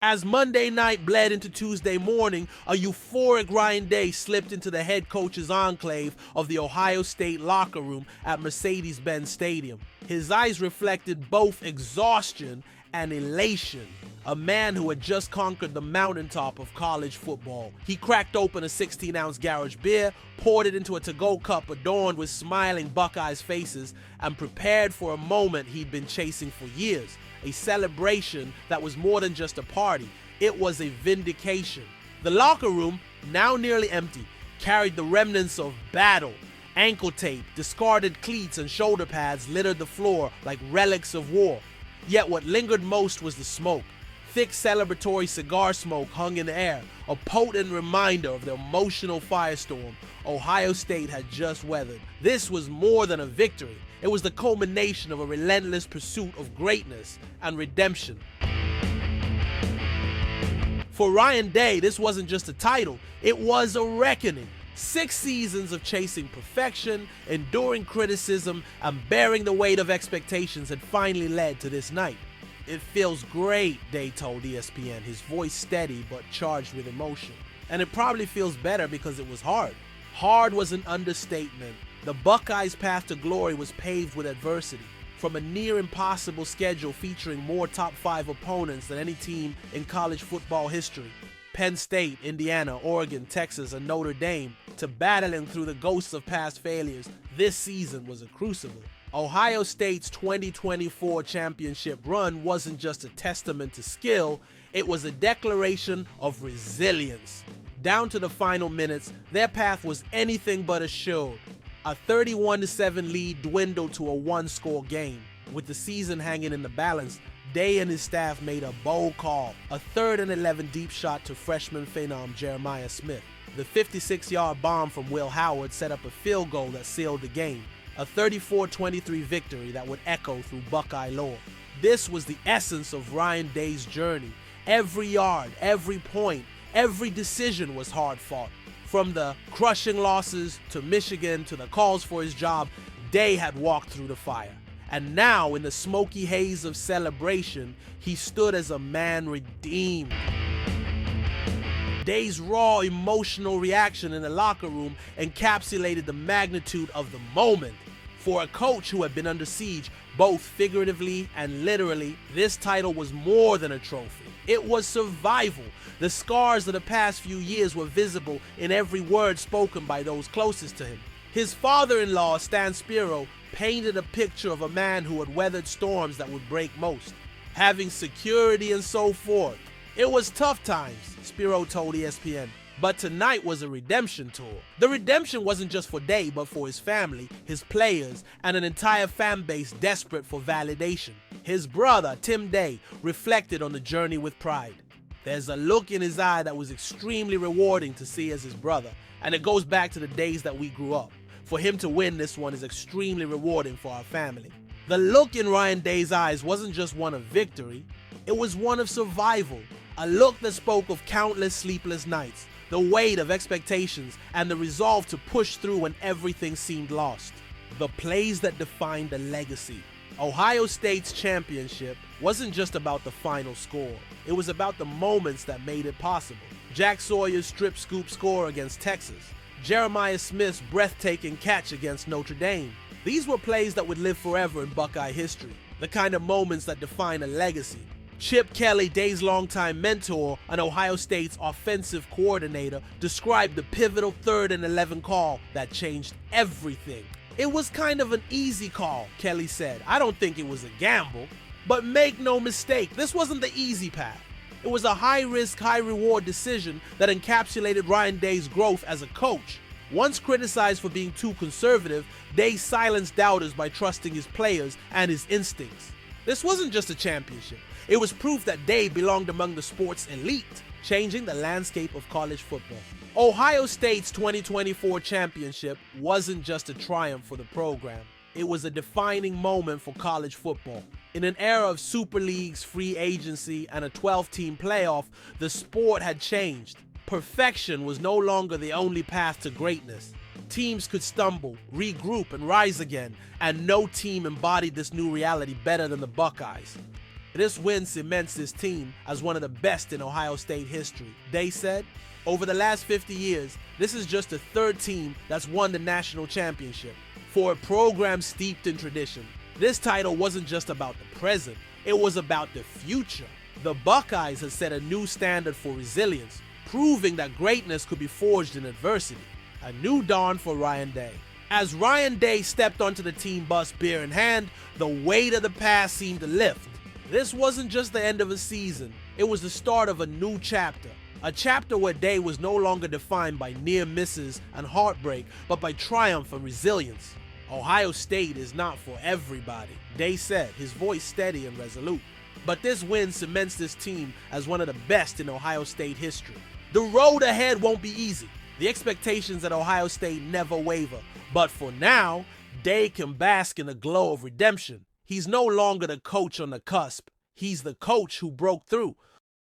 As Monday night bled into Tuesday morning, a euphoric Ryan Day slipped into the head coach's enclave of the Ohio State locker room at Mercedes-Benz Stadium. His eyes reflected both exhaustion and elation. A man who had just conquered the mountaintop of college football. He cracked open a 16-ounce garage beer, poured it into a to-go cup adorned with smiling Buckeyes faces, and prepared for a moment he'd been chasing for years. A celebration that was more than just a party. It was a vindication. The locker room, now nearly empty, carried the remnants of battle. Ankle tape, discarded cleats, and shoulder pads littered the floor like relics of war. Yet what lingered most was the smoke. Thick celebratory cigar smoke hung in the air, a potent reminder of the emotional firestorm Ohio State had just weathered. This was more than a victory. It was the culmination of a relentless pursuit of greatness and redemption. For Ryan Day, this wasn't just a title, it was a reckoning. 6 seasons of chasing perfection, enduring criticism, and bearing the weight of expectations had finally led to this night. "It feels great," Day told ESPN, his voice steady but charged with emotion. And it probably feels better because it was hard. Hard was an understatement. The Buckeyes' path to glory was paved with adversity. From a near-impossible schedule featuring more top 5 opponents than any team in college football history, Penn State, Indiana, Oregon, Texas, and Notre Dame, to battling through the ghosts of past failures, this season was a crucible. Ohio State's 2024 championship run wasn't just a testament to skill, it was a declaration of resilience. Down to the final minutes, their path was anything but assured. A 31-7 lead dwindled to a 1-score game. With the season hanging in the balance, Day and his staff made a bold call, a 3rd and 11 deep shot to freshman phenom Jeremiah Smith. The 56-yard bomb from Will Howard set up a field goal that sealed the game, a 34-23 victory that would echo through Buckeye lore. This was the essence of Ryan Day's journey. Every yard, every point, every decision was hard-fought. From the crushing losses to Michigan to the calls for his job, Day had walked through the fire. And now, in the smoky haze of celebration, he stood as a man redeemed. Day's raw emotional reaction in the locker room encapsulated the magnitude of the moment. For a coach who had been under siege, both figuratively and literally, this title was more than a trophy. It was survival. The scars of the past few years were visible in every word spoken by those closest to him. His father-in-law, Stan Spiro, painted a picture of a man who had weathered storms that would break most, having security and so forth. It was tough times, Spiro told ESPN, but tonight was a redemption tour. The redemption wasn't just for Day, but for his family, his players, and an entire fan base desperate for validation. His brother, Tim Day, reflected on the journey with pride. There's a look in his eye that was extremely rewarding to see as his brother, and it goes back to the days that we grew up. For him to win this one is extremely rewarding for our family. The look in Ryan Day's eyes wasn't just one of victory, it was one of survival. A look that spoke of countless sleepless nights, the weight of expectations, and the resolve to push through when everything seemed lost. The plays that defined the legacy. Ohio State's championship wasn't just about the final score. It was about the moments that made it possible. Jack Sawyer's strip scoop score against Texas. Jeremiah Smith's breathtaking catch against Notre Dame. These were plays that would live forever in Buckeye history. The kind of moments that define a legacy. Chip Kelly, Day's longtime mentor and Ohio State's offensive coordinator, described the pivotal 3rd and 11 call that changed everything. "It was kind of an easy call," Kelly said. "I don't think it was a gamble. But make no mistake, this wasn't the easy path. It was a high-risk, high-reward decision that encapsulated Ryan Day's growth as a coach. Once criticized for being too conservative, Day silenced doubters by trusting his players and his instincts. This wasn't just a championship. It was proof that Day belonged among the sport's elite, changing the landscape of college football. Ohio State's 2024 championship wasn't just a triumph for the program. It was a defining moment for college football. In an era of super leagues, free agency, and a 12-team playoff, the sport had changed. Perfection was no longer the only path to greatness. Teams could stumble, regroup, and rise again, and no team embodied this new reality better than the Buckeyes. This win cements this team as one of the best in Ohio State history. They said, over the last 50 years, this is just the third team that's won the national championship. For a program steeped in tradition, this title wasn't just about the present, it was about the future. The Buckeyes had set a new standard for resilience, proving that greatness could be forged in adversity. A new dawn for Ryan Day. As Ryan Day stepped onto the team bus beer in hand, the weight of the past seemed to lift. This wasn't just the end of a season, it was the start of a new chapter. A chapter where Day was no longer defined by near misses and heartbreak, but by triumph and resilience. Ohio State is not for everybody, Day said, his voice steady and resolute. But this win cements this team as one of the best in Ohio State history. The road ahead won't be easy. The expectations at Ohio State never waver. But for now, Day can bask in the glow of redemption. He's no longer the coach on the cusp. He's the coach who broke through,